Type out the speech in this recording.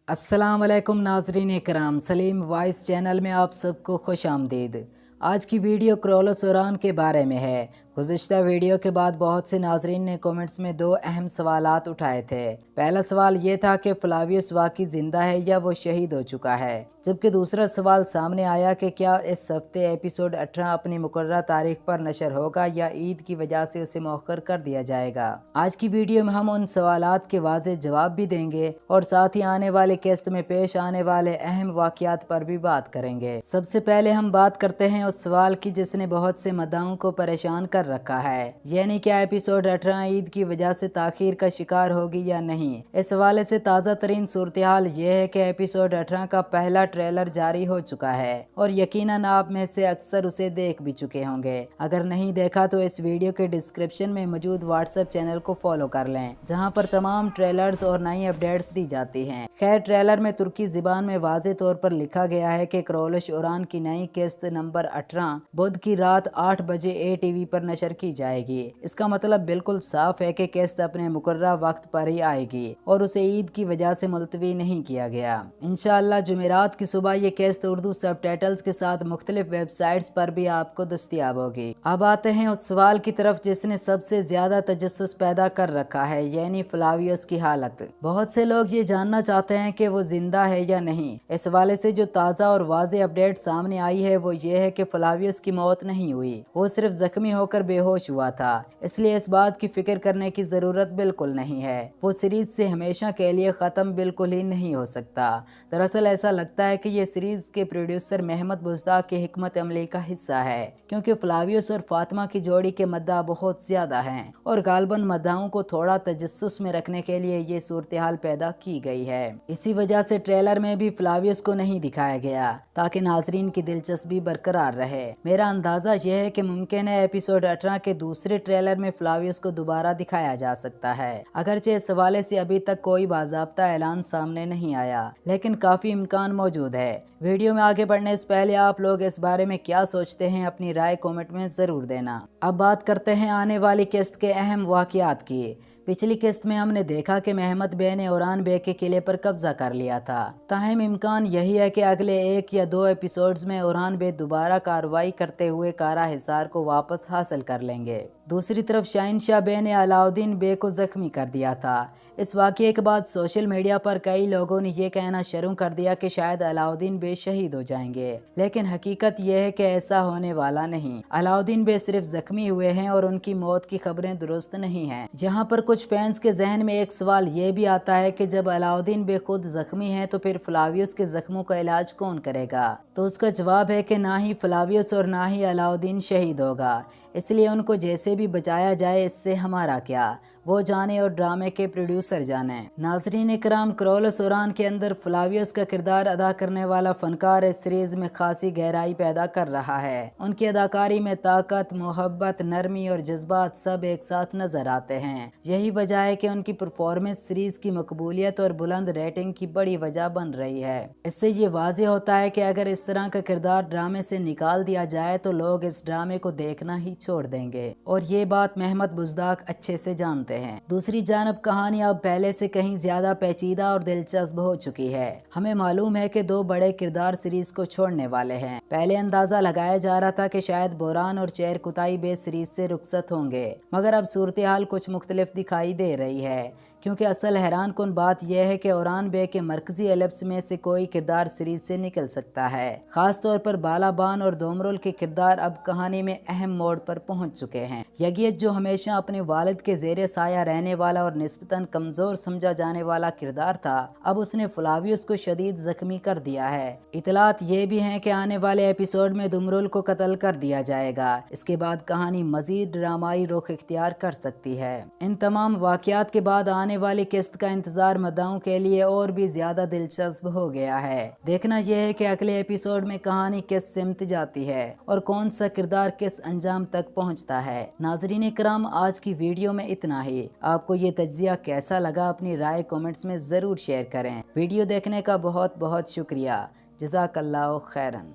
अस्सलाम वालेकुम नाजरीन करम, सलीम वॉइस चैनल में आप सबको खुश आमदीद। आज की वीडियो क्रोलोस ओरान के बारे में है। गुज़िश्ता वीडियो के बाद बहुत से नाजरीन ने कमेंट्स में दो अहम सवालात उठाए थे। पहला सवाल ये था कि फ्लावियस वाकई जिंदा है या वो शहीद हो चुका है, जबकि दूसरा सवाल सामने आया कि क्या इस हफ्ते एपिसोड 18 अपनी मुकर्रर तारीख पर नशर होगा या ईद की वजह से उसे मौखर कर दिया जाएगा। आज की वीडियो में हम उन सवालात के वाज़ेह जवाब भी देंगे और साथ ही आने वाले किस्त में पेश आने वाले अहम वाक़यात पर भी बात करेंगे। सबसे पहले हम बात करते हैं उस सवाल की जिसने बहुत से मद्दाओं को परेशान कर रखा है, यानी क्या एपिसोड 18 ईद की वजह से ताखीर का शिकार होगी या नहीं। इस हवाले से ताज़ा तरीन सूरत हाल ये है कि एपिसोड 18 का पहला ट्रेलर जारी हो चुका है और यकीनन आप में से अक्सर उसे देख भी चुके होंगे। अगर नहीं देखा तो इस वीडियो के डिस्क्रिप्शन में मौजूद व्हाट्सएप चैनल को फॉलो कर लें, जहां पर तमाम ट्रेलर्स और नई अपडेट्स दी जाती हैं। खैर, ट्रेलर में तुर्की ज़बान में वाज़े तौर पर लिखा गया है कि क्रोलोस ओरान की नई किस्त नंबर 18 बुध की रात 8 बजे ATV पर नशर की जाएगी। इसका मतलब बिल्कुल साफ है कि किस्त अपने मुकर्रर वक्त पर ही आएगी और उसे ईद की वजह से मुलतवी नहीं किया गया। इंशाअल्लाह जुमेरात की सुबह ये किस्त उर्दू सबटाइटल्स के साथ मुख्तलिफ वेबसाइट्स पर भी आपको दस्तयाब होगी। अब आते हैं उस सवाल की तरफ जिसने सबसे ज्यादा तजस्सुस पैदा कर रखा है, यानी फ्लावियस की हालत। बहुत से लोग ये जानना चाहते हैं कि वो जिंदा है या नहीं। इस हवाले से जो ताज़ा और वाज़ेह अपडेट सामने आई है वो ये है कि फ्लावियस की मौत नहीं हुई, वो सिर्फ जख्मी होकर बेहोश हुआ था। इसलिए इस बात की फिक्र करने की जरूरत बिल्कुल नहीं है। वो सीरीज से हमेशा के लिए खत्म बिल्कुल ही नहीं हो सकता। दरअसल ऐसा लगता है कि ये सीरीज के प्रोड्यूसर महमद बुज़दाक की हिकमत अमली का हिस्सा है, क्योंकि फ्लावियस और फातिमा की जोड़ी के मद्दा बहुत ज्यादा हैं और गालबन मद्दाओं को थोड़ा तजस्सुस में रखने के लिए ये सूरत हाल पैदा की गई है। इसी वजह से ट्रेलर में भी फ्लावियस को नहीं दिखाया गया ताकि नाजरीन की दिलचस्पी बरकरार रहे। मेरा अंदाजा यह है कि मुमकिन है एपिसोड 18 के दूसरे ट्रेलर में फ्लावियस को दोबारा दिखाया जा सकता है। अगरचे इस हवाले से अभी तक कोई बाज़ाब्ता ऐलान सामने नहीं आया, लेकिन काफी इम्कान मौजूद है। वीडियो में आगे बढ़ने से पहले आप लोग इस बारे में क्या सोचते हैं, अपनी राय कमेंट में जरूर देना। अब बात करते हैं आने वाली किस्त के अहम वाक़यात की। पिछली किस्त में हमने देखा कि महमद बे ने ओरान बे के किले पर कब्जा कर लिया था। ताहम इम्कान यही है कि अगले 1 या 2 एपिसोड्स में ओरान बे दोबारा कार्रवाई करते हुए कारा हिसार को वापस हासिल कर लेंगे। दूसरी तरफ शहंशाह बे ने अलाउद्दीन बे को जख्मी कर दिया था। इस वाक़ये के बाद सोशल मीडिया पर कई लोगों ने यह कहना शुरू कर दिया कि शायद अलाउद्दीन बे शहीद हो जाएंगे, लेकिन हकीकत यह है कि ऐसा होने वाला नहीं। अलाउद्दीन बे सिर्फ जख्मी हुए हैं और उनकी मौत की खबरें दुरुस्त नहीं हैं। यहाँ पर कुछ फैंस के जहन में एक सवाल ये भी आता है कि जब अलाउद्दीन बे खुद जख्मी हैं तो फिर फ्लावियस के जख्मों का इलाज कौन करेगा। तो उसका जवाब है कि ना ही फ्लावियस और ना ही अलाउद्दीन शहीद होगा, इसलिए उनको जैसे भी बचाया जाए, इससे हमारा क्या, वो जाने और ड्रामे के प्रोड्यूसर जाने। नाजरीन इकराम, क्रोलोस ओरान के अंदर फ्लावियस का किरदार अदा करने वाला फनकार इस सीरीज में खासी गहराई पैदा कर रहा है। उनकी अदाकारी में ताकत, मोहब्बत, नरमी और जज्बात सब एक साथ नजर आते हैं। यही वजह है कि उनकी परफॉर्मेंस सीरीज की मकबूलियत और बुलंद रेटिंग की बड़ी वजह बन रही है। इससे ये वाज़ेह होता है कि अगर इस तरह का किरदार ड्रामे से निकाल दिया जाए तो लोग इस ड्रामे को देखना ही छोड़ देंगे, और ये बात महमद बुज़दाक अच्छे से जानते हैं। दूसरी जानब कहानी अब पहले से कहीं ज्यादा पेचीदा और दिलचस्प हो चुकी है। हमें मालूम है कि 2 बड़े किरदार सीरीज को छोड़ने वाले हैं। पहले अंदाजा लगाया जा रहा था कि शायद बोरान और चेर कुताई बे सीरीज से रुखसत होंगे, मगर अब सूरत हाल कुछ मुख्तलिफ दिखाई दे रही है, क्योंकि असल हैरान कुन बात यह है कि ओरान बे के मरकजी एलिप्स में से कोई किरदार सीरीज से निकल सकता है। खास तौर पर बालाबान और दोमरुल के किरदार अब कहानी में अहम मोड़ पर पहुंच चुके हैं। यगियत, जो हमेशा अपने वालिद के जेरे साया रहने वाला और निस्बतन कमजोर समझा जाने वाला किरदार था, अब उसने फ्लावियस को शदीद जख्मी कर दिया है। इतलात ये भी हैं कि आने वाले एपिसोड में दुमरुल को कत्ल कर दिया जाएगा। इसके बाद कहानी मजीद ड्रामाई रुख इख्तियार कर सकती है। इन तमाम वाकयात के बाद आने वाली किस्त का इंतजार मद्दाओं के लिए और भी ज्यादा दिलचस्प हो गया है। देखना यह है कि अगले एपिसोड में कहानी किस सिमत जाती है और कौन सा किरदार किस अंजाम तक पहुंचता है। नाजरीन इकराम, आज की वीडियो में इतना ही। आपको ये तज्जिया कैसा लगा, अपनी राय कमेंट्स में जरूर शेयर करें। वीडियो देखने का बहुत बहुत शुक्रिया। जज़ाकल्लाहु खैरन।